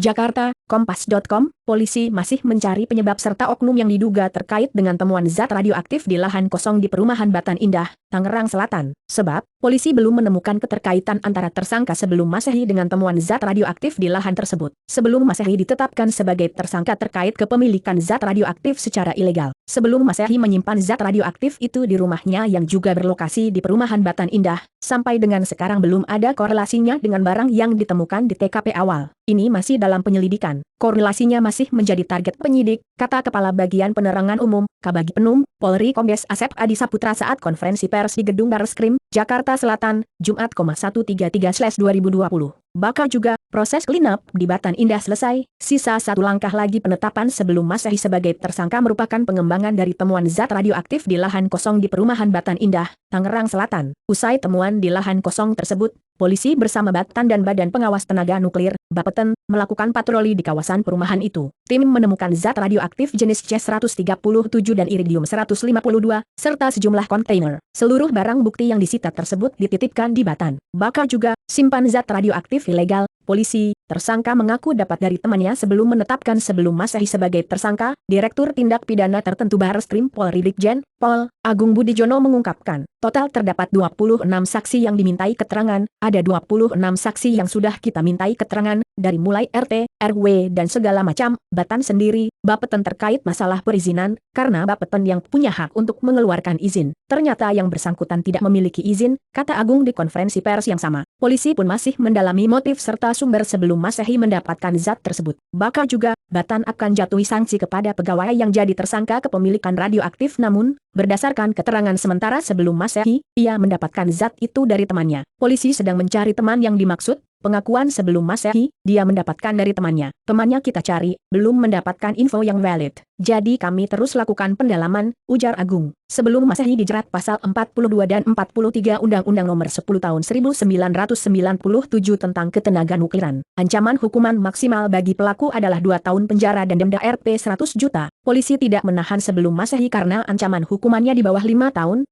Jakarta, Kompas.com, polisi masih mencari penyebab serta oknum yang diduga terkait dengan temuan zat radioaktif di lahan kosong di perumahan Batan Indah, Tangerang Selatan. Sebab, polisi belum menemukan keterkaitan antara tersangka sebelum Masehi dengan temuan zat radioaktif di lahan tersebut. Sebelum Masehi ditetapkan sebagai tersangka terkait kepemilikan zat radioaktif secara ilegal. Sebelum Masehi menyimpan zat radioaktif itu di rumahnya yang juga berlokasi di perumahan Batan Indah, sampai dengan sekarang belum ada korelasinya dengan barang yang ditemukan di TKP awal. Ini masih dalam penyelidikan. Korelasinya masih menjadi target penyidik, kata Kepala Bagian Penerangan Umum, Kabagi Penum, Polri Kombes Asep Adi Saputra saat konferensi pers di Gedung Barreskrim, Jakarta Selatan, Jumat, 133/2020. Bakal juga, proses cleanup di Batan Indah selesai, sisa satu langkah lagi penetapan sebelum Masehi sebagai tersangka merupakan pengembangan dari temuan zat radioaktif di lahan kosong di perumahan Batan Indah, Tangerang Selatan. Usai temuan di lahan kosong tersebut, polisi bersama Batan dan Badan Pengawas Tenaga Nuklir, Bapeten, melakukan patroli di kawasan perumahan itu. Tim menemukan zat radioaktif jenis C-137 dan iridium-152, serta sejumlah kontainer. Seluruh barang bukti yang disita tersebut dititipkan di Batan. Bakal juga, simpan zat radioaktif ilegal. Polisi, tersangka mengaku dapat dari temannya sebelum menetapkan sebelum Masehi sebagai tersangka. Direktur Tindak Pidana Tertentu Barreskrim Polri Brigjen Pol. Agung Budijono mengungkapkan, total terdapat 26 saksi yang dimintai keterangan, ada 26 saksi yang sudah kita mintai keterangan, dari mulai RT, RW dan segala macam. Batan sendiri, Bapeten terkait masalah perizinan, karena Bapeten yang punya hak untuk mengeluarkan izin. Ternyata yang bersangkutan tidak memiliki izin, kata Agung di konferensi pers yang sama. Polisi pun masih mendalami motif serta sumber sebelum Masehi mendapatkan zat tersebut. Bakal juga, Batan akan jatuhi sanksi kepada pegawai yang jadi tersangka kepemilikan radioaktif namun, berdasarkan keterangan sementara sebelum Masehi, ia mendapatkan zat itu dari temannya. Polisi sedang mencari teman yang dimaksud. Pengakuan sebelum Masehi, dia mendapatkan dari temannya. Temannya kita cari, belum mendapatkan info yang valid. Jadi kami terus lakukan pendalaman, ujar Agung. Sebelum Masehi dijerat pasal 42 dan 43 Undang-Undang Nomor 10 Tahun 1997 tentang Ketenaganukiran. Ancaman hukuman maksimal bagi pelaku adalah 2 tahun penjara dan denda Rp 100 juta. Polisi tidak menahan sebelum Masehi karena ancaman hukumannya di bawah 5 tahun,